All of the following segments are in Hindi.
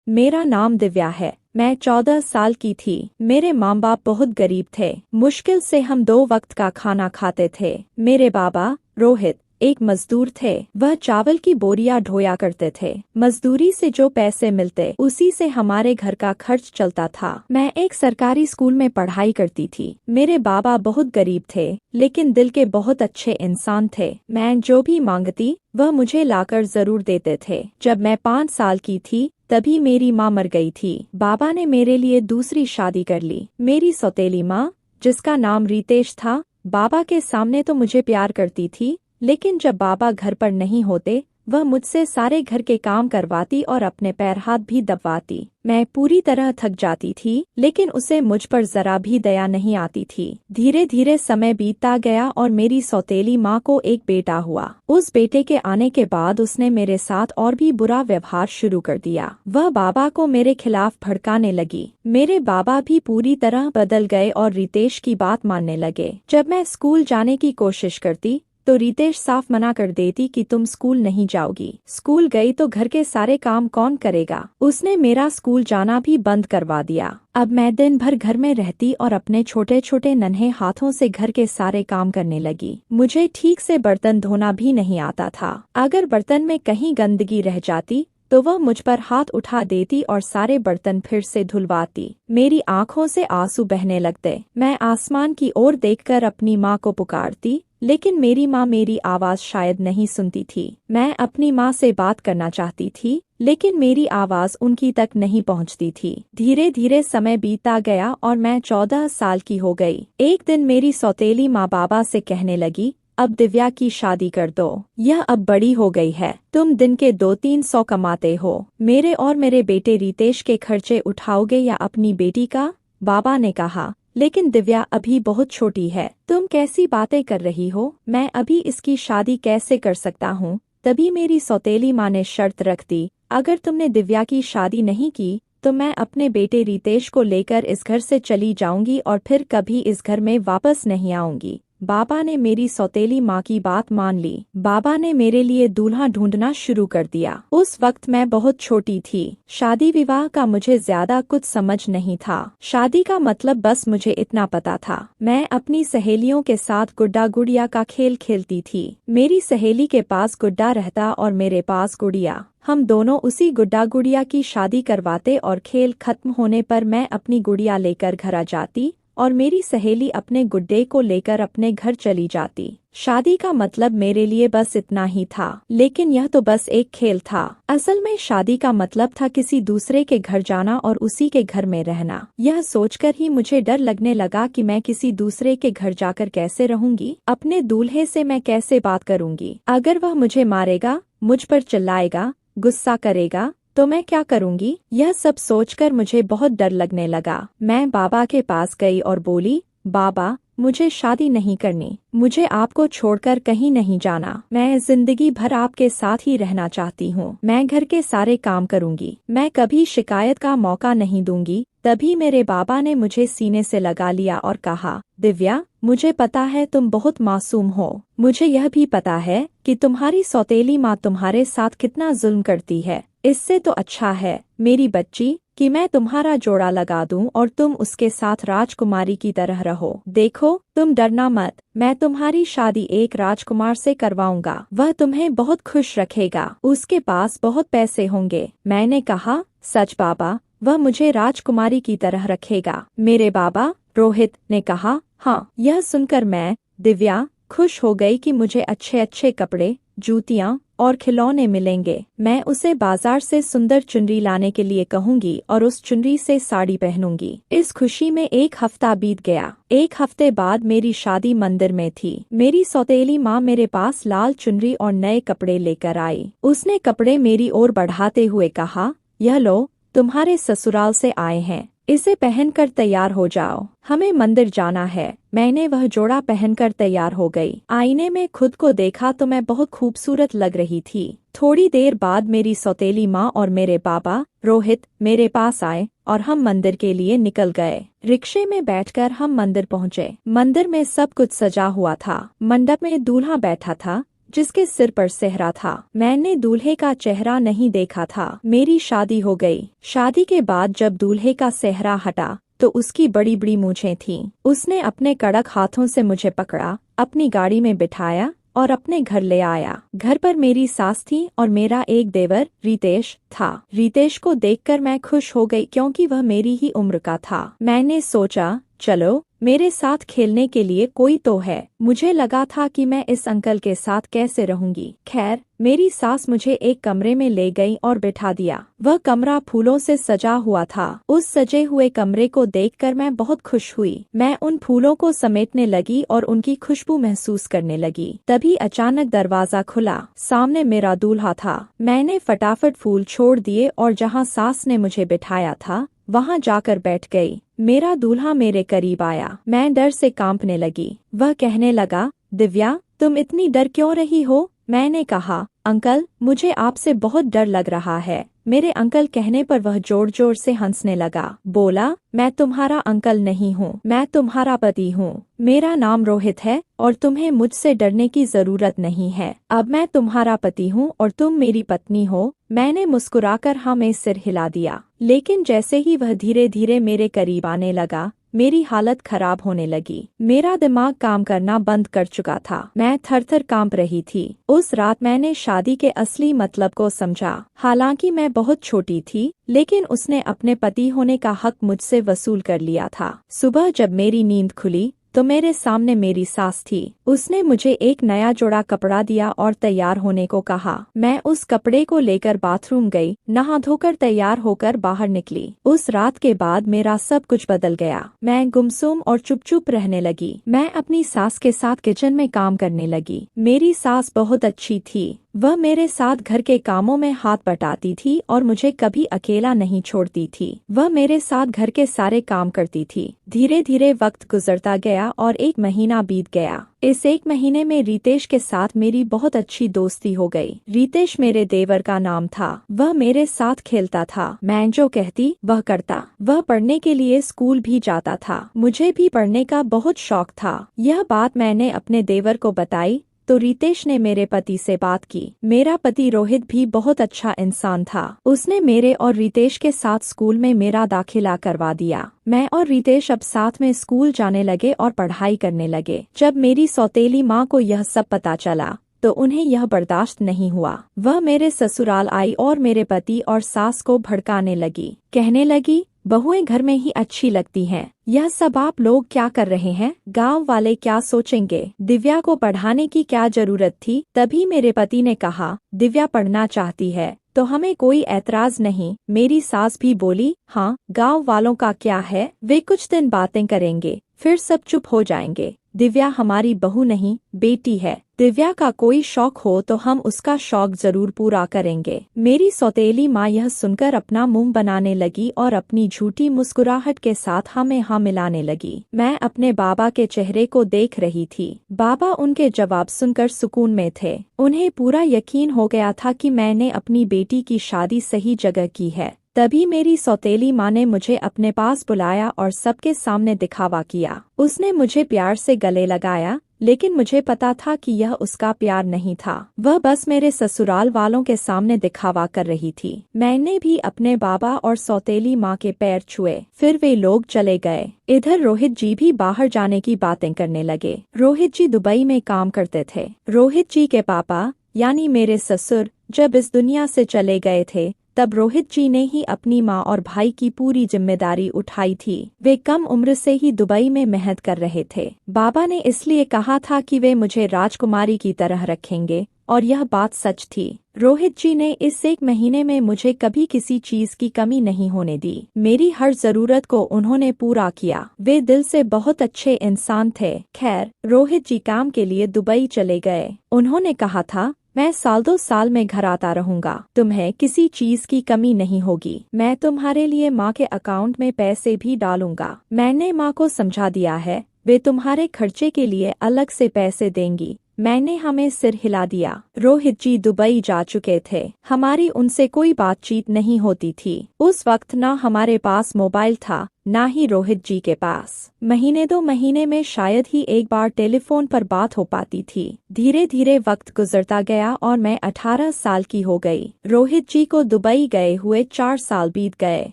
मेरा नाम दिव्या है। मैं 14 साल की थी। मेरे माँ बाप बहुत गरीब थे। मुश्किल से हम 2 वक्त का खाना खाते थे। मेरे बाबा रोहित एक मजदूर थे। वह चावल की बोरियां ढोया करते थे। मजदूरी से जो पैसे मिलते उसी से हमारे घर का खर्च चलता था। मैं एक सरकारी स्कूल में पढ़ाई करती थी। मेरे बाबा बहुत गरीब थे लेकिन दिल के बहुत अच्छे इंसान थे। मैं जो भी मांगती वह मुझे लाकर जरूर देते थे। जब मैं 5 साल की थी तभी मेरी माँ मर गई थी। बाबा ने मेरे लिए दूसरी शादी कर ली। मेरी सौतेली माँ, जिसका नाम रितेश था, बाबा के सामने तो मुझे प्यार करती थी, लेकिन जब बाबा घर पर नहीं होते वह मुझसे सारे घर के काम करवाती और अपने पैर हाथ भी दबवाती। मैं पूरी तरह थक जाती थी लेकिन उसे मुझ पर जरा भी दया नहीं आती थी। धीरे धीरे समय बीतता गया और मेरी सौतेली माँ को एक बेटा हुआ। उस बेटे के आने के बाद उसने मेरे साथ और भी बुरा व्यवहार शुरू कर दिया। वह बाबा को मेरे खिलाफ भड़काने लगी। मेरे बाबा भी पूरी तरह बदल गए और रितेश की बात मानने लगे। जब मैं स्कूल जाने की कोशिश करती तो रितेश साफ मना कर देती कि तुम स्कूल नहीं जाओगी। स्कूल गई तो घर के सारे काम कौन करेगा। उसने मेरा स्कूल जाना भी बंद करवा दिया। अब मैं दिन भर घर में रहती और अपने छोटे छोटे नन्हे हाथों से घर के सारे काम करने लगी। मुझे ठीक से बर्तन धोना भी नहीं आता था। अगर बर्तन में कहीं गंदगी रह जाती तो वह मुझ पर हाथ उठा देती और सारे बर्तन फिर से धुलवाती। मेरी आंखों से आंसू बहने लगते। मैं आसमान की ओर देखकर अपनी माँ को पुकारती, लेकिन मेरी माँ मेरी आवाज शायद नहीं सुनती थी। मैं अपनी माँ से बात करना चाहती थी लेकिन मेरी आवाज उनकी तक नहीं पहुँचती थी। धीरे धीरे समय बीतता गया और मैं 14 साल की हो गई। एक दिन मेरी सौतेली माँ बाबा से कहने लगी, अब दिव्या की शादी कर दो। यह अब बड़ी हो गई है। तुम दिन के 200-300 कमाते हो। मेरे और मेरे बेटे रितेश के खर्चे उठाओगे या अपनी बेटी का? बाबा ने कहा, लेकिन दिव्या अभी बहुत छोटी है। तुम कैसी बातें कर रही हो? मैं अभी इसकी शादी कैसे कर सकता हूँ? तभी मेरी सौतेली माँ ने शर्त रख दी, अगर तुमने दिव्या की शादी नहीं की तो मैं अपने बेटे रितेश को लेकर इस घर से चली जाऊंगी और फिर कभी इस घर में वापस नहीं आऊंगी। बाबा ने मेरी सौतेली माँ की बात मान ली। बाबा ने मेरे लिए दूल्हा ढूंढना शुरू कर दिया। उस वक्त मैं बहुत छोटी थी। शादी विवाह का मुझे ज्यादा कुछ समझ नहीं था। शादी का मतलब बस मुझे इतना पता था। मैं अपनी सहेलियों के साथ गुड्डा गुड़िया का खेल खेलती थी। मेरी सहेली के पास गुड्डा रहता और मेरे पास गुड़िया। हम दोनों उसी गुड्डा गुड़िया की शादी करवाते और खेल खत्म होने पर मैं अपनी गुड़िया लेकर घर आ जाती और मेरी सहेली अपने गुड्डे को लेकर अपने घर चली जाती। शादी का मतलब मेरे लिए बस इतना ही था, लेकिन यह तो बस एक खेल था। असल में शादी का मतलब था किसी दूसरे के घर जाना और उसी के घर में रहना। यह सोचकर ही मुझे डर लगने लगा कि मैं किसी दूसरे के घर जाकर कैसे रहूंगी। अपने दूल्हे से मैं कैसे बात करूंगी? अगर वह मुझे मारेगा, मुझ पर चिल्लाएगा, गुस्सा करेगा तो मैं क्या करूंगी? यह सब सोचकर मुझे बहुत डर लगने लगा। मैं बाबा के पास गई और बोली, बाबा, मुझे शादी नहीं करनी। मुझे आपको छोड़कर कहीं नहीं जाना। मैं जिंदगी भर आपके साथ ही रहना चाहती हूँ। मैं घर के सारे काम करूंगी। मैं कभी शिकायत का मौका नहीं दूंगी। तभी मेरे बाबा ने मुझे सीने से लगा लिया और कहा, दिव्या, मुझे पता है तुम बहुत मासूम हो। मुझे यह भी पता है कि तुम्हारी सौतेली माँ तुम्हारे साथ कितना जुल्म करती है। इससे तो अच्छा है मेरी बच्ची कि मैं तुम्हारा जोड़ा लगा दूं और तुम उसके साथ राजकुमारी की तरह रहो। देखो, तुम डरना मत। मैं तुम्हारी शादी एक राजकुमार से करवाऊंगा। वह तुम्हें बहुत खुश रखेगा। उसके पास बहुत पैसे होंगे। मैंने कहा, सच बाबा? वह मुझे राजकुमारी की तरह रखेगा? मेरे बाबा रोहित ने कहा, हाँ। यह सुनकर मैं, दिव्या, खुश हो गई कि मुझे अच्छे अच्छे कपड़े, जूतियाँ और खिलौने मिलेंगे। मैं उसे बाजार से सुंदर चुनरी लाने के लिए कहूंगी और उस चुनरी से साड़ी पहनूंगी। इस खुशी में 1 हफ्ता बीत गया। 1 हफ्ते बाद मेरी शादी मंदिर में थी। मेरी सौतेली माँ मेरे पास लाल चुनरी और नए कपड़े लेकर आई। उसने कपड़े मेरी ओर बढ़ाते हुए कहा, यह लो, तुम्हारे ससुराल से आए हैं। इसे पहनकर तैयार हो जाओ, हमें मंदिर जाना है। मैंने वह जोड़ा पहनकर तैयार हो गई। आईने में खुद को देखा तो मैं बहुत खूबसूरत लग रही थी। थोड़ी देर बाद मेरी सौतेली माँ और मेरे बाबा रोहित मेरे पास आए और हम मंदिर के लिए निकल गए। रिक्शे में बैठकर हम मंदिर पहुँचे। मंदिर में सब कुछ सजा हुआ था। मंडप में दूल्हा बैठा था, जिसके सिर पर सेहरा था। मैंने दूल्हे का चेहरा नहीं देखा था। मेरी शादी हो गई। शादी के बाद जब दूल्हे का सेहरा हटा तो उसकी बड़ी बड़ी मूंछें थीं। उसने अपने कड़क हाथों से मुझे पकड़ा, अपनी गाड़ी में बिठाया और अपने घर ले आया। घर पर मेरी सास थी और मेरा एक देवर रितेश था। रितेश को देखकर मैं खुश हो गई क्योंकि वह मेरी ही उम्र का था। मैंने सोचा, चलो मेरे साथ खेलने के लिए कोई तो है। मुझे लगा था कि मैं इस अंकल के साथ कैसे रहूंगी। खैर, मेरी सास मुझे एक कमरे में ले गई और बिठा दिया। वह कमरा फूलों से सजा हुआ था। उस सजे हुए कमरे को देखकर मैं बहुत खुश हुई। मैं उन फूलों को समेटने लगी और उनकी खुशबू महसूस करने लगी। तभी अचानक दरवाजा खुला। सामने मेरा दूल्हा था। मैंने फटाफट फूल छोड़ दिए और जहाँ सास ने मुझे बिठाया था वहाँ जाकर बैठ गई। मेरा दूल्हा मेरे करीब आया। मैं डर से कांपने लगी। वह कहने लगा, दिव्या, तुम इतनी डर क्यों रही हो? मैंने कहा, अंकल, मुझे आपसे बहुत डर लग रहा है। मेरे अंकल कहने पर वह जोर जोर से हंसने लगा। बोला, मैं तुम्हारा अंकल नहीं हूँ, मैं तुम्हारा पति हूँ। मेरा नाम रोहित है और तुम्हें मुझसे डरने की जरूरत नहीं है। अब मैं तुम्हारा पति हूँ और तुम मेरी पत्नी हो। मैंने मुस्कुराकर हाँ में सिर हिला दिया। लेकिन जैसे ही वह धीरे धीरे मेरे करीब आने लगा, मेरी हालत खराब होने लगी। मेरा दिमाग काम करना बंद कर चुका था। मैं थर थर कांप रही थी। उस रात मैंने शादी के असली मतलब को समझा। हालांकि मैं बहुत छोटी थी, लेकिन उसने अपने पति होने का हक मुझसे वसूल कर लिया था। सुबह जब मेरी नींद खुली तो मेरे सामने मेरी सास थी। उसने मुझे एक नया जोड़ा कपड़ा दिया और तैयार होने को कहा। मैं उस कपड़े को लेकर बाथरूम गई, नहा धोकर तैयार होकर बाहर निकली। उस रात के बाद मेरा सब कुछ बदल गया। मैं गुमसुम और चुप चुप रहने लगी। मैं अपनी सास के साथ किचन में काम करने लगी। मेरी सास बहुत अच्छी थी। वह मेरे साथ घर के कामों में हाथ बटाती थी और मुझे कभी अकेला नहीं छोड़ती थी। वह मेरे साथ घर के सारे काम करती थी। धीरे धीरे वक्त गुजरता गया और 1 महीना बीत गया। इस 1 महीने में रितेश के साथ मेरी बहुत अच्छी दोस्ती हो गई। रितेश मेरे देवर का नाम था। वह मेरे साथ खेलता था। मैं जो कहती वह करता। वह पढ़ने के लिए स्कूल भी जाता था। मुझे भी पढ़ने का बहुत शौक था। यह बात मैंने अपने देवर को बताई तो रितेश ने मेरे पति से बात की। मेरा पति रोहित भी बहुत अच्छा इंसान था। उसने मेरे और रितेश के साथ स्कूल में मेरा दाखिला करवा दिया। मैं और रितेश अब साथ में स्कूल जाने लगे और पढ़ाई करने लगे। जब मेरी सौतेली माँ को यह सब पता चला तो उन्हें यह बर्दाश्त नहीं हुआ। वह मेरे ससुराल आई और मेरे पति और सास को भड़काने लगी। कहने लगी, बहुएं घर में ही अच्छी लगती हैं। यह सब आप लोग क्या कर रहे हैं? गांव वाले क्या सोचेंगे? दिव्या को पढ़ाने की क्या जरूरत थी? तभी मेरे पति ने कहा, दिव्या पढ़ना चाहती है तो हमें कोई ऐतराज नहीं। मेरी सास भी बोली, हाँ, गांव वालों का क्या है, वे कुछ दिन बातें करेंगे फिर सब चुप हो जाएंगे। दिव्या हमारी बहू नहीं, बेटी है। दिव्या का कोई शौक हो तो हम उसका शौक जरूर पूरा करेंगे। मेरी सौतेली माँ यह सुनकर अपना मुंह बनाने लगी और अपनी झूठी मुस्कुराहट के साथ हमें हाँ मिलाने लगी। मैं अपने बाबा के चेहरे को देख रही थी। बाबा उनके जवाब सुनकर सुकून में थे। उन्हें पूरा यकीन हो गया था कि मैंने अपनी बेटी की शादी सही जगह की है। तभी मेरी सौतेली माँ ने मुझे अपने पास बुलाया और सबके सामने दिखावा किया। उसने मुझे प्यार से गले लगाया, लेकिन मुझे पता था कि यह उसका प्यार नहीं था। वह बस मेरे ससुराल वालों के सामने दिखावा कर रही थी। मैंने भी अपने बाबा और सौतेली माँ के पैर छुए। फिर वे लोग चले गए। इधर रोहित जी भी बाहर जाने की बातें करने लगे। रोहित जी दुबई में काम करते थे। रोहित जी के पापा यानी मेरे ससुर जब इस दुनिया से चले गए थे तब रोहित जी ने ही अपनी माँ और भाई की पूरी जिम्मेदारी उठाई थी। वे कम उम्र से ही दुबई में मेहनत कर रहे थे। बाबा ने इसलिए कहा था कि वे मुझे राजकुमारी की तरह रखेंगे और यह बात सच थी। रोहित जी ने इस 1 महीने में मुझे कभी किसी चीज की कमी नहीं होने दी। मेरी हर जरूरत को उन्होंने पूरा किया। वे दिल से बहुत अच्छे इंसान थे। खैर, रोहित जी काम के लिए दुबई चले गए। उन्होंने कहा था, मैं 1-2 साल में घर आता रहूंगा। तुम्हें किसी चीज की कमी नहीं होगी। मैं तुम्हारे लिए माँ के अकाउंट में पैसे भी डालूंगा। मैंने माँ को समझा दिया है, वे तुम्हारे खर्चे के लिए अलग से पैसे देंगी। मैंने हमें सिर हिला दिया। रोहित जी दुबई जा चुके थे। हमारी उनसे कोई बातचीत नहीं होती थी। उस वक्त न हमारे पास मोबाइल था ना ही रोहित जी के पास। महीने 2 महीने में शायद ही एक बार टेलीफोन पर बात हो पाती थी। धीरे धीरे वक्त गुजरता गया और मैं 18 साल की हो गई। रोहित जी को दुबई गए हुए 4 साल बीत गए।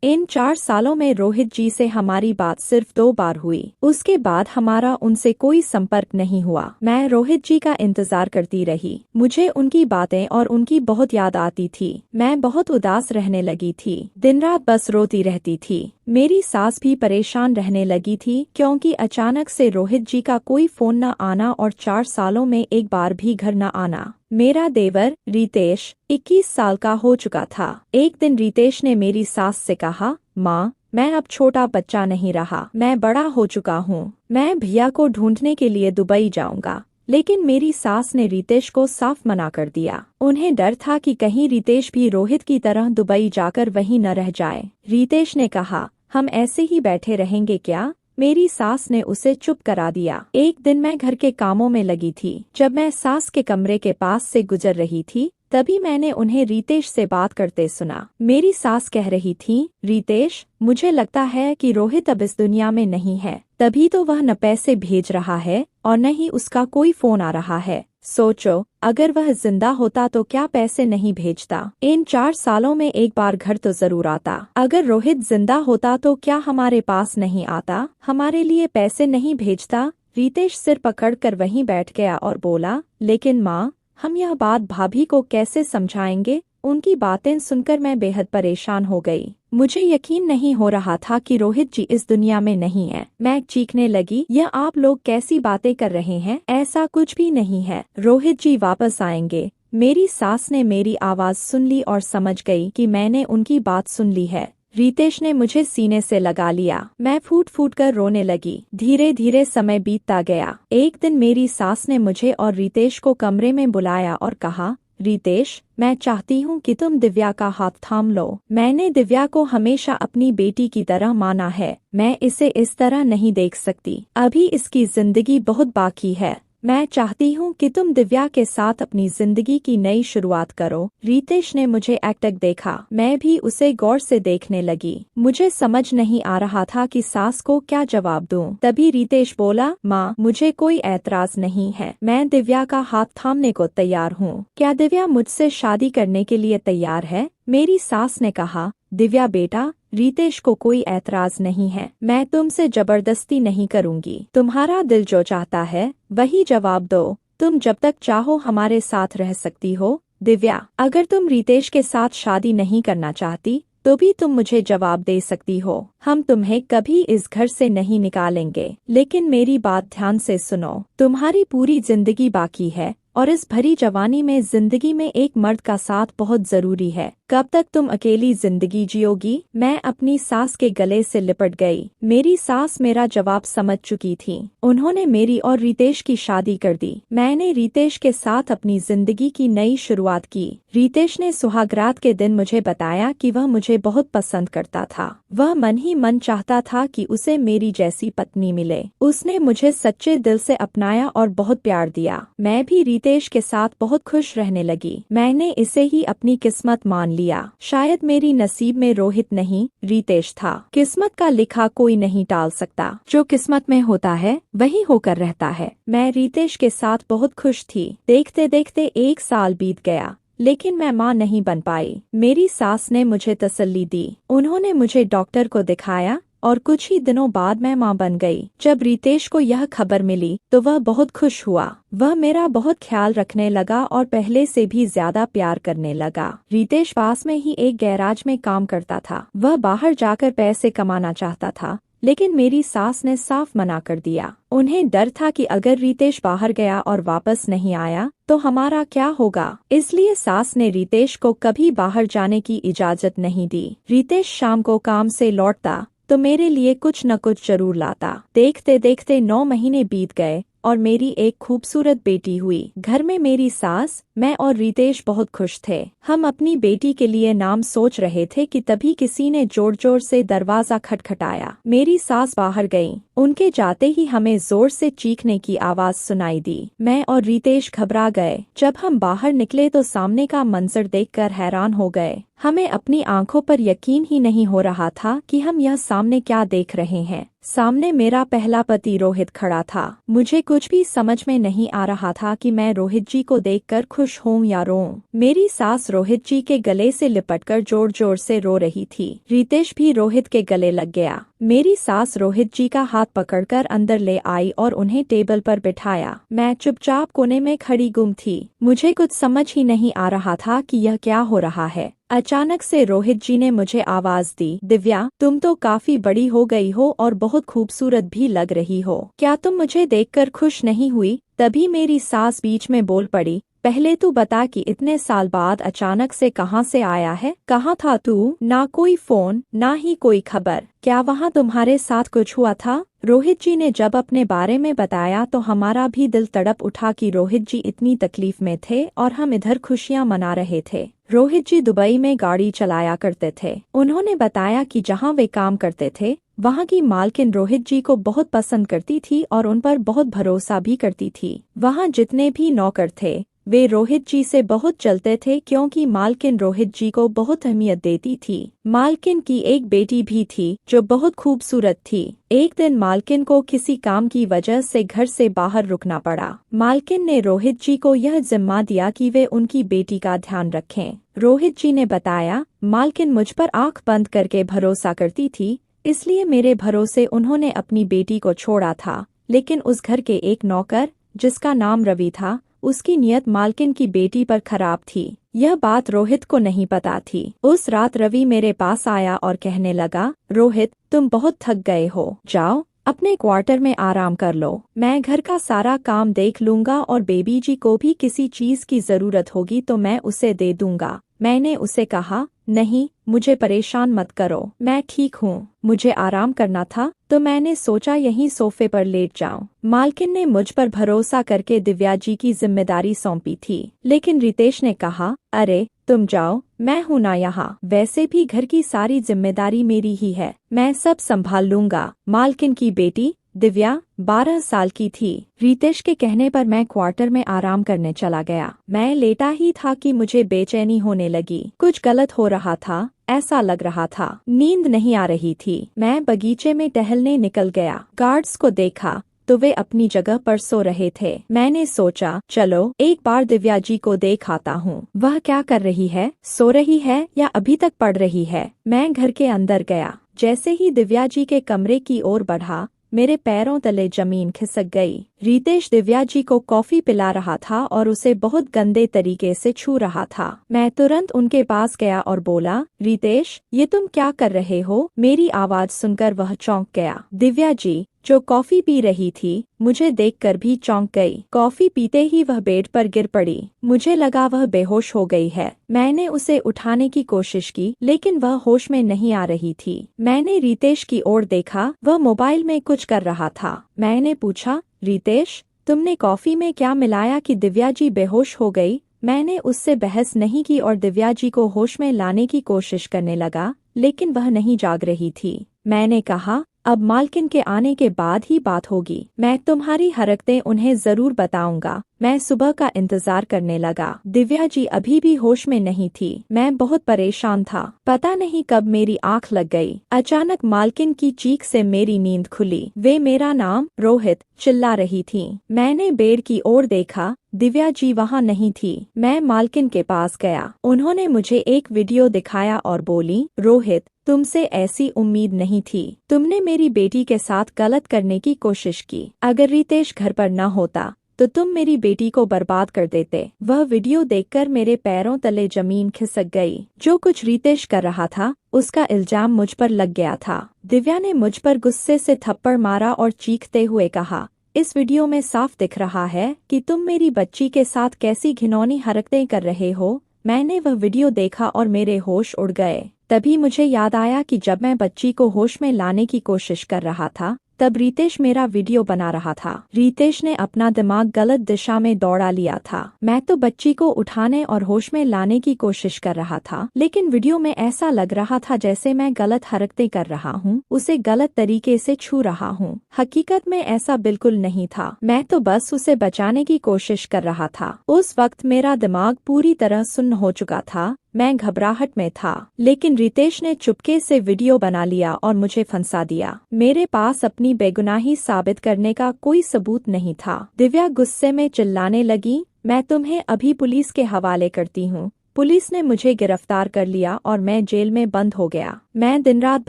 इन 4 सालों में रोहित जी से हमारी बात सिर्फ 2 बार हुई। उसके बाद हमारा उनसे कोई संपर्क नहीं हुआ। मैं रोहित जी का इंतजार करती रही। मुझे उनकी बातें और उनकी बहुत याद आती थी। मैं बहुत उदास रहने लगी थी। दिन रात बस रोती रहती थी। मेरी सास भी परेशान रहने लगी थी क्योंकि अचानक से रोहित जी का कोई फोन न आना और 4 सालों में एक बार भी घर न आना। मेरा देवर रितेश 21 साल का हो चुका था। एक दिन रितेश ने मेरी सास से कहा, माँ, मैं अब छोटा बच्चा नहीं रहा, मैं बड़ा हो चुका हूँ। मैं भैया को ढूंढने के लिए दुबई जाऊंगा। लेकिन मेरी सास ने रितेश को साफ मना कर दिया। उन्हें डर था कि कहीं रितेश भी रोहित की तरह दुबई जाकर वहीं न रह जाए। रितेश ने कहा, हम ऐसे ही बैठे रहेंगे क्या? मेरी सास ने उसे चुप करा दिया। एक दिन मैं घर के कामों में लगी थी। जब मैं सास के कमरे के पास से गुजर रही थी तभी मैंने उन्हें रितेश से बात करते सुना। मेरी सास कह रही थी, रितेश, मुझे लगता है कि रोहित अब इस दुनिया में नहीं है। तभी तो वह न पैसे भेज रहा है और न ही उसका कोई फोन आ रहा है। सोचो, अगर वह जिंदा होता तो क्या पैसे नहीं भेजता? इन 4 सालों में एक बार घर तो जरूर आता। अगर रोहित जिंदा होता तो क्या हमारे पास नहीं आता, हमारे लिए पैसे नहीं भेजता? रितेश सिर पकड़कर वहीं बैठ गया और बोला, लेकिन माँ, हम यह बात भाभी को कैसे समझाएंगे? उनकी बातें सुनकर मैं बेहद परेशान हो गई। मुझे यकीन नहीं हो रहा था कि रोहित जी इस दुनिया में नहीं है। मैं चीखने लगी, यह आप लोग कैसी बातें कर रहे हैं? ऐसा कुछ भी नहीं है। रोहित जी वापस आएंगे। मेरी सास ने मेरी आवाज सुन ली और समझ गई कि मैंने उनकी बात सुन ली है। रितेश ने मुझे सीने से लगा लिया। मैं फूट फूट कर रोने लगी। धीरे धीरे समय बीतता गया। एक दिन मेरी सास ने मुझे और रितेश को कमरे में बुलाया और कहा, रितेश, मैं चाहती हूँ कि तुम दिव्या का हाथ थाम लो। मैंने दिव्या को हमेशा अपनी बेटी की तरह माना है। मैं इसे इस तरह नहीं देख सकती। अभी इसकी जिंदगी बहुत बाकी है। मैं चाहती हूँ कि तुम दिव्या के साथ अपनी जिंदगी की नई शुरुआत करो। रितेश ने मुझे एकटक देखा। मैं भी उसे गौर से देखने लगी। मुझे समझ नहीं आ रहा था कि सास को क्या जवाब दूं। तभी रितेश बोला, माँ, मुझे कोई ऐतराज नहीं है। मैं दिव्या का हाथ थामने को तैयार हूँ। क्या दिव्या मुझसे शादी करने के लिए तैयार है? मेरी सास ने कहा, दिव्या बेटा, रितेश को कोई ऐतराज नहीं है। मैं तुमसे जबरदस्ती नहीं करूंगी। तुम्हारा दिल जो चाहता है वही जवाब दो। तुम जब तक चाहो हमारे साथ रह सकती हो। दिव्या, अगर तुम रितेश के साथ शादी नहीं करना चाहती तो भी तुम मुझे जवाब दे सकती हो। हम तुम्हें कभी इस घर से नहीं निकालेंगे। लेकिन मेरी बात ध्यान से सुनो। तुम्हारी पूरी जिंदगी बाकी है और इस भरी जवानी में जिंदगी में एक मर्द का साथ बहुत जरूरी है। कब तक तुम अकेली जिंदगी जियोगी? मैं अपनी सास के गले से लिपट गई। मेरी सास मेरा जवाब समझ चुकी थी। उन्होंने मेरी और रितेश की शादी कर दी। मैंने रितेश के साथ अपनी जिंदगी की नई शुरुआत की। रितेश ने सुहागरात के दिन मुझे बताया कि वह मुझे बहुत पसंद करता था। वह मन ही मन चाहता था कि उसे मेरी जैसी पत्नी मिले। उसने मुझे सच्चे दिल से अपनाया और बहुत प्यार दिया। मैं भी रितेश के साथ बहुत खुश रहने लगी। मैंने इसे ही अपनी किस्मत मान लिया। शायद मेरी नसीब में रोहित नहीं, रितेश था। किस्मत का लिखा कोई नहीं टाल सकता। जो किस्मत में होता है वही होकर रहता है। मैं रितेश के साथ बहुत खुश थी। देखते देखते 1 साल बीत गया, लेकिन मैं माँ नहीं बन पाई। मेरी सास ने मुझे तसल्ली दी। उन्होंने मुझे डॉक्टर को दिखाया और कुछ ही दिनों बाद मैं माँ बन गई। जब रितेश को यह खबर मिली तो वह बहुत खुश हुआ। वह मेरा बहुत ख्याल रखने लगा और पहले से भी ज्यादा प्यार करने लगा। रितेश पास में ही एक गैराज में काम करता था। वह बाहर जाकर पैसे कमाना चाहता था, लेकिन मेरी सास ने साफ मना कर दिया। उन्हें डर था कि अगर रितेश बाहर गया और वापस नहीं आया तो हमारा क्या होगा। इसलिए सास ने रितेश को कभी बाहर जाने की इजाजत नहीं दी। रितेश शाम को काम से लौटता तो मेरे लिए कुछ न कुछ जरूर लाता। देखते देखते 9 महीने बीत गए और मेरी एक खूबसूरत बेटी हुई। घर में मेरी सास, मैं और रितेश बहुत खुश थे। हम अपनी बेटी के लिए नाम सोच रहे थे कि तभी किसी ने जोर जोर से दरवाजा खटखटाया। मेरी सास बाहर गई। उनके जाते ही हमें जोर से चीखने की आवाज सुनाई दी। मैं और रितेश घबरा गए। जब हम बाहर निकले तो सामने का मंजर देखकर हैरान हो गए। हमें अपनी आंखों पर यकीन ही नहीं हो रहा था कि हम यह सामने क्या देख रहे हैं। सामने मेरा पहला पति रोहित खड़ा था। मुझे कुछ भी समझ में नहीं आ रहा था कि मैं रोहित जी को देखकर खुश हूँ या रोऊं। मेरी सास रोहित जी के गले से लिपटकर जोर जोर से रो रही थी। रितेश भी रोहित के गले लग गया। मेरी सास रोहित जी का हाथ पकड़कर अंदर ले आई और उन्हें टेबल पर बिठाया। मैं चुपचाप कोने में खड़ी गुम थी। मुझे कुछ समझ ही नहीं आ रहा था कि यह क्या हो रहा है। अचानक से रोहित जी ने मुझे आवाज दी, दिव्या, तुम तो काफी बड़ी हो गई हो और बहुत खूबसूरत भी लग रही हो। क्या तुम मुझे देखकर खुश नहीं हुई? तभी मेरी सास बीच में बोल पड़ी, पहले तू बता कि इतने साल बाद अचानक से कहाँ से आया है? कहाँ था तू? ना कोई फोन, ना ही कोई खबर। क्या वहाँ तुम्हारे साथ कुछ हुआ था? रोहित जी ने जब अपने बारे में बताया तो हमारा भी दिल तड़प उठा कि रोहित जी इतनी तकलीफ में थे और हम इधर खुशियाँ मना रहे थे। रोहित जी दुबई में गाड़ी चलाया करते थे। उन्होंने बताया कि जहाँ वे काम करते थे वहाँ की मालकिन रोहित जी को बहुत पसंद करती थी और उन पर बहुत भरोसा भी करती थी। वहाँ जितने भी नौकर थे वे रोहित जी से बहुत चलते थे क्योंकि मालकिन रोहित जी को बहुत अहमियत देती थी। मालकिन की एक बेटी भी थी जो बहुत खूबसूरत थी। एक दिन मालकिन को किसी काम की वजह से घर से बाहर रुकना पड़ा। मालकिन ने रोहित जी को यह जिम्मा दिया कि वे उनकी बेटी का ध्यान रखें। रोहित जी ने बताया, मालकिन मुझ पर आंख बंद करके भरोसा करती थी, इसलिए मेरे भरोसे उन्होंने अपनी बेटी को छोड़ा था। लेकिन उस घर के एक नौकर जिसका नाम रवि था, उसकी नियत मालकिन की बेटी पर खराब थी। यह बात रोहित को नहीं पता थी। उस रात रवि मेरे पास आया और कहने लगा, रोहित, तुम बहुत थक गए हो, जाओ अपने क्वार्टर में आराम कर लो। मैं घर का सारा काम देख लूंगा और बेबी जी को भी किसी चीज की जरूरत होगी तो मैं उसे दे दूंगा। मैंने उसे कहा, नहीं, मुझे परेशान मत करो, मैं ठीक हूँ। मुझे आराम करना था तो मैंने सोचा यहीं सोफे पर लेट जाऊं। मालकिन ने मुझ पर भरोसा करके दिव्या जी की जिम्मेदारी सौंपी थी। लेकिन रितेश ने कहा, अरे तुम जाओ, मैं हूं ना यहाँ। वैसे भी घर की सारी जिम्मेदारी मेरी ही है, मैं सब संभाल लूंगा। मालकिन की बेटी दिव्या 12 साल की थी। रितेश के कहने पर मैं क्वार्टर में आराम करने चला गया। मैं लेटा ही था कि मुझे बेचैनी होने लगी। कुछ गलत हो रहा था, ऐसा लग रहा था। नींद नहीं आ रही थी। मैं बगीचे में टहलने निकल गया। गार्ड्स को देखा तो वे अपनी जगह पर सो रहे थे। मैंने सोचा, चलो एक बार दिव्या जी को देख आता हूँ। वह क्या कर रही है? सो रही है या अभी तक पढ़ रही है? मैं घर के अंदर गया। जैसे ही दिव्या जी के कमरे की ओर बढ़ा, मेरे पैरों तले जमीन खिसक गई। रितेश दिव्या जी को कॉफी पिला रहा था और उसे बहुत गंदे तरीके से छू रहा था। मैं तुरंत उनके पास गया और बोला, रितेश, ये तुम क्या कर रहे हो? मेरी आवाज सुनकर वह चौंक गया। दिव्या जी जो कॉफी पी रही थी मुझे देखकर भी चौंक गई। कॉफी पीते ही वह बेड पर गिर पड़ी। मुझे लगा वह बेहोश हो गई है। मैंने उसे उठाने की कोशिश की लेकिन वह होश में नहीं आ रही थी। मैंने रितेश की ओर देखा, वह मोबाइल में कुछ कर रहा था। मैंने पूछा, रितेश, तुमने कॉफी में क्या मिलाया कि दिव्या जी बेहोश हो गई? मैंने उससे बहस नहीं की और दिव्या जी को होश में लाने की कोशिश करने लगा, लेकिन वह नहीं जाग रही थी। मैंने कहा, अब मालकिन के आने के बाद ही बात होगी। मैं तुम्हारी हरकतें उन्हें जरूर बताऊंगा। मैं सुबह का इंतजार करने लगा। दिव्या जी अभी भी होश में नहीं थी। मैं बहुत परेशान था। पता नहीं कब मेरी आंख लग गई। अचानक मालकिन की चीख से मेरी नींद खुली। वे मेरा नाम रोहित चिल्ला रही थीं। मैंने बेड की ओर देखा, दिव्या जी वहाँ नहीं थी। मैं मालकिन के पास गया। उन्होंने मुझे एक वीडियो दिखाया और बोली, रोहित, तुमसे ऐसी उम्मीद नहीं थी। तुमने मेरी बेटी के साथ गलत करने की कोशिश की। अगर रितेश घर पर न होता तो तुम मेरी बेटी को बर्बाद कर देते। वह वीडियो देखकर मेरे पैरों तले जमीन खिसक गई। जो कुछ रितेश कर रहा था उसका इल्जाम मुझ पर लग गया था। दिव्या ने मुझ पर गुस्से से थप्पड़ मारा और चीखते हुए कहा, इस वीडियो में साफ दिख रहा है कि तुम मेरी बच्ची के साथ कैसी घिनौनी हरकतें कर रहे हो। मैंने वह वीडियो देखा और मेरे होश उड़ गए। तभी मुझे याद आया कि जब मैं बच्ची को होश में लाने की कोशिश कर रहा था तब रितेश मेरा वीडियो बना रहा था। रितेश ने अपना दिमाग गलत दिशा में दौड़ा लिया था। मैं तो बच्ची को उठाने और होश में लाने की कोशिश कर रहा था, लेकिन वीडियो में ऐसा लग रहा था जैसे मैं गलत हरकतें कर रहा हूँ, उसे गलत तरीके से छू रहा हूँ। हकीकत में ऐसा बिल्कुल नहीं था। मैं तो बस उसे बचाने की कोशिश कर रहा था। उस वक्त मेरा दिमाग पूरी तरह सुन्न हो चुका था। मैं घबराहट में था, लेकिन रितेश ने चुपके से वीडियो बना लिया और मुझे फंसा दिया। मेरे पास अपनी बेगुनाही साबित करने का कोई सबूत नहीं था। दिव्या गुस्से में चिल्लाने लगी, मैं तुम्हें अभी पुलिस के हवाले करती हूँ। पुलिस ने मुझे गिरफ्तार कर लिया और मैं जेल में बंद हो गया। मैं दिन रात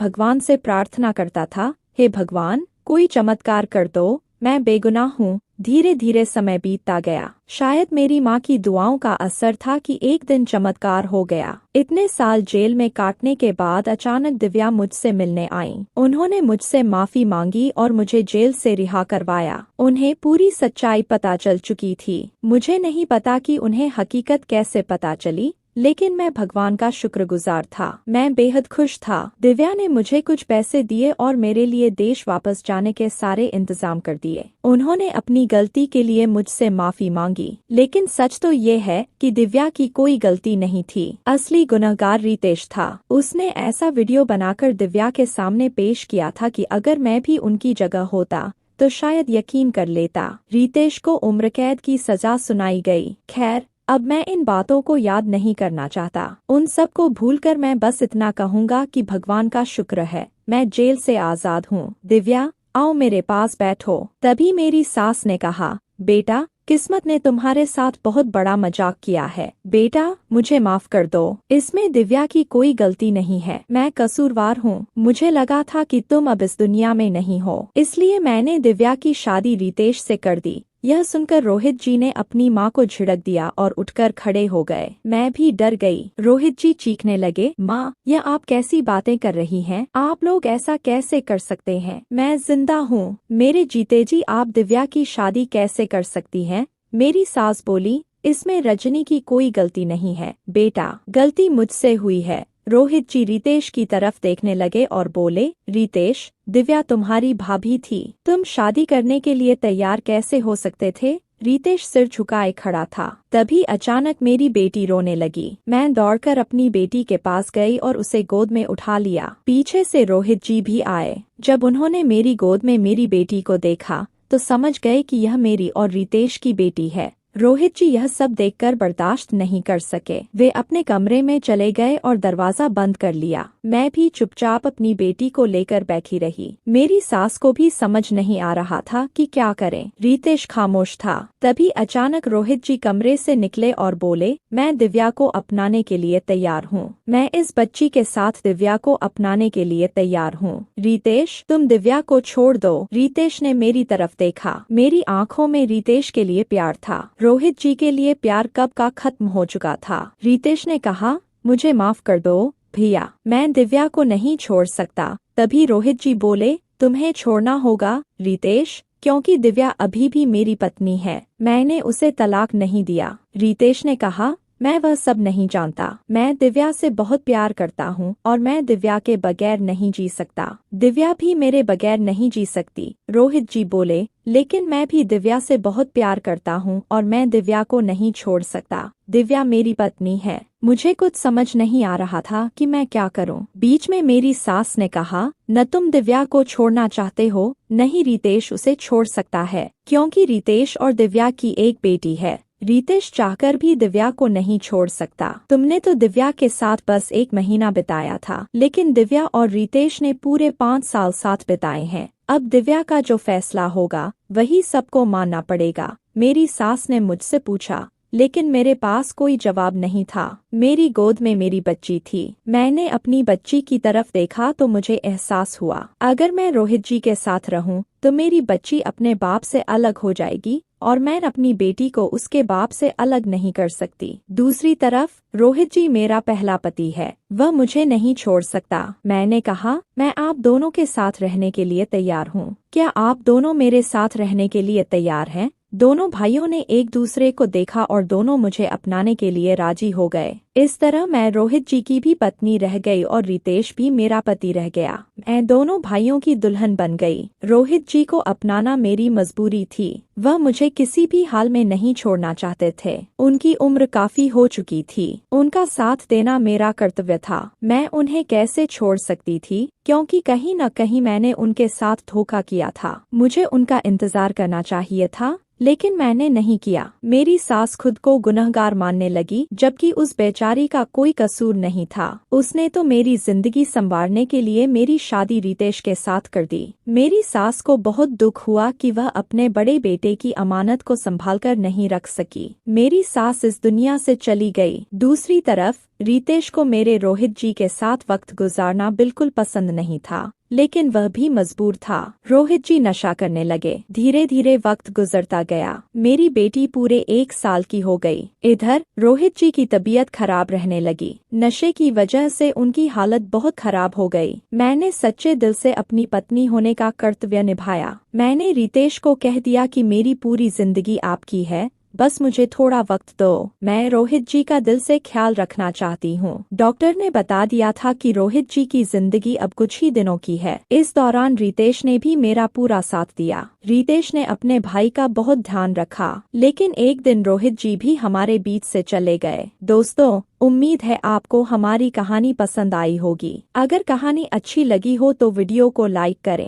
भगवान से प्रार्थना करता था, हे भगवान, कोई चमत्कार कर दो, मैं बेगुनाह हूँ। धीरे धीरे समय बीतता गया। शायद मेरी माँ की दुआओं का असर था कि एक दिन चमत्कार हो गया। इतने साल जेल में काटने के बाद अचानक दिव्या मुझसे मिलने आईं। उन्होंने मुझसे माफी मांगी और मुझे जेल से रिहा करवाया। उन्हें पूरी सच्चाई पता चल चुकी थी। मुझे नहीं पता कि उन्हें हकीकत कैसे पता चली, लेकिन मैं भगवान का शुक्रगुजार था। मैं बेहद खुश था। दिव्या ने मुझे कुछ पैसे दिए और मेरे लिए देश वापस जाने के सारे इंतजाम कर दिए। उन्होंने अपनी गलती के लिए मुझसे माफी मांगी, लेकिन सच तो ये है कि दिव्या की कोई गलती नहीं थी। असली गुनहगार रितेश था। उसने ऐसा वीडियो बनाकर दिव्या के सामने पेश किया था कि अगर मैं भी उनकी जगह होता तो शायद यकीन कर लेता। रितेश को उम्र कैद की सजा सुनाई गई। खैर, अब मैं इन बातों को याद नहीं करना चाहता। उन सब को भूलकर मैं बस इतना कहूँगा कि भगवान का शुक्र है, मैं जेल से आजाद हूँ। दिव्या, आओ मेरे पास बैठो। तभी मेरी सास ने कहा, बेटा, किस्मत ने तुम्हारे साथ बहुत बड़ा मजाक किया है। बेटा, मुझे माफ कर दो। इसमें दिव्या की कोई गलती नहीं है। मैं कसूरवार हूँ। मुझे लगा था कि तुम अब इस दुनिया में नहीं हो, इसलिए मैंने दिव्या की शादी रितेश से कर दी। यह सुनकर रोहित जी ने अपनी माँ को झिड़क दिया और उठकर खड़े हो गए। मैं भी डर गई। रोहित जी चीखने लगे, माँ, यह आप कैसी बातें कर रही हैं? आप लोग ऐसा कैसे कर सकते हैं? मैं जिंदा हूँ। मेरे जीते जी आप दिव्या की शादी कैसे कर सकती हैं? मेरी सास बोली, इसमें रजनी की कोई गलती नहीं है। बेटा, गलती मुझसे हुई है। रोहित जी रितेश की तरफ देखने लगे और बोले, रितेश, दिव्या तुम्हारी भाभी थी। तुम शादी करने के लिए तैयार कैसे हो सकते थे? रितेश सिर झुकाए खड़ा था। तभी अचानक मेरी बेटी रोने लगी। मैं दौड़कर अपनी बेटी के पास गई और उसे गोद में उठा लिया। पीछे से रोहित जी भी आए। जब उन्होंने मेरी गोद में मेरी बेटी को देखा तो समझ गए कि यह मेरी और रितेश की बेटी है। रोहित जी यह सब देखकर बर्दाश्त नहीं कर सके। वे अपने कमरे में चले गए और दरवाजा बंद कर लिया। मैं भी चुपचाप अपनी बेटी को लेकर बैठी रही। मेरी सास को भी समझ नहीं आ रहा था कि क्या करें। रितेश खामोश था। तभी अचानक रोहित जी कमरे से निकले और बोले, मैं दिव्या को अपनाने के लिए तैयार हूँ। मैं इस बच्ची के साथ दिव्या को अपनाने के लिए तैयार हूँ। रितेश, तुम दिव्या को छोड़ दो। रितेश ने मेरी तरफ देखा। मेरी आंखों में रितेश के लिए प्यार था। रोहित जी के लिए प्यार कब का खत्म हो चुका था। रितेश ने कहा, मुझे माफ कर दो भैया, मैं दिव्या को नहीं छोड़ सकता। तभी रोहित जी बोले, तुम्हें छोड़ना होगा रितेश, क्योंकि दिव्या अभी भी मेरी पत्नी है। मैंने उसे तलाक नहीं दिया। रितेश ने कहा, मैं वह सब नहीं जानता। मैं दिव्या से बहुत प्यार करता हूँ और मैं दिव्या के बगैर नहीं जी सकता। दिव्या भी मेरे बगैर नहीं जी सकती। रोहित जी बोले, लेकिन मैं भी दिव्या से बहुत प्यार करता हूँ और मैं दिव्या को नहीं छोड़ सकता। दिव्या मेरी पत्नी है। मुझे कुछ समझ नहीं आ रहा था कि मैं क्या करूं। बीच में मेरी सास ने कहा, न तुम दिव्या को छोड़ना चाहते हो, नहीं रितेश उसे छोड़ सकता है, क्योंकि रितेश और दिव्या की एक बेटी है। रितेश चाहकर भी दिव्या को नहीं छोड़ सकता। तुमने तो दिव्या के साथ बस 1 महीना बिताया था, लेकिन दिव्या और रितेश ने पूरे 5 साल साथ बिताए हैं। अब दिव्या का जो फैसला होगा वही सबको मानना पड़ेगा। मेरी सास ने मुझसे पूछा, लेकिन मेरे पास कोई जवाब नहीं था। मेरी गोद में मेरी बच्ची थी। मैंने अपनी बच्ची की तरफ देखा तो मुझे एहसास हुआ, अगर मैं रोहित जी के साथ रहूं तो मेरी बच्ची अपने बाप से अलग हो जाएगी और मैं अपनी बेटी को उसके बाप से अलग नहीं कर सकती। दूसरी तरफ रोहित जी मेरा पहला पति है, वह मुझे नहीं छोड़ सकता। मैंने कहा, मैं आप दोनों के साथ रहने के लिए तैयार हूँ। क्या आप दोनों मेरे साथ रहने के लिए तैयार हैं? दोनों भाइयों ने एक दूसरे को देखा और दोनों मुझे अपनाने के लिए राजी हो गए। इस तरह मैं रोहित जी की भी पत्नी रह गई और रितेश भी मेरा पति रह गया। मैं दोनों भाइयों की दुल्हन बन गई। रोहित जी को अपनाना मेरी मजबूरी थी। वह मुझे किसी भी हाल में नहीं छोड़ना चाहते थे। उनकी उम्र काफी हो चुकी थी। उनका साथ देना मेरा कर्तव्य था। मैं उन्हें कैसे छोड़ सकती थी, क्योंकि कहीं न कहीं मैंने उनके साथ धोखा किया था। मुझे उनका इंतजार करना चाहिए था, लेकिन मैंने नहीं किया। मेरी सास खुद को गुनहगार मानने लगी, जबकि उस बेचारी का कोई कसूर नहीं था। उसने तो मेरी जिंदगी संवारने के लिए मेरी शादी रितेश के साथ कर दी। मेरी सास को बहुत दुख हुआ कि वह अपने बड़े बेटे की अमानत को संभालकर नहीं रख सकी। मेरी सास इस दुनिया से चली गई। दूसरी तरफ रितेश को मेरे रोहित जी के साथ वक्त गुजारना बिल्कुल पसंद नहीं था, लेकिन वह भी मजबूर था। रोहित जी नशा करने लगे। धीरे धीरे वक्त गुजरता गया। मेरी बेटी पूरे 1 साल की हो गई। इधर रोहित जी की तबीयत खराब रहने लगी। नशे की वजह से उनकी हालत बहुत खराब हो गई। मैंने सच्चे दिल से अपनी पत्नी होने का कर्तव्य निभाया। मैंने रितेश को कह दिया कि मेरी पूरी जिंदगी आपकी है, बस मुझे थोड़ा वक्त दो। मैं रोहित जी का दिल से ख्याल रखना चाहती हूँ। डॉक्टर ने बता दिया था कि रोहित जी की जिंदगी अब कुछ ही दिनों की है। इस दौरान रितेश ने भी मेरा पूरा साथ दिया। रितेश ने अपने भाई का बहुत ध्यान रखा, लेकिन एक दिन रोहित जी भी हमारे बीच से चले गए। दोस्तों, उम्मीद है आपको हमारी कहानी पसंद आई होगी। अगर कहानी अच्छी लगी हो तो वीडियो को लाइक करें।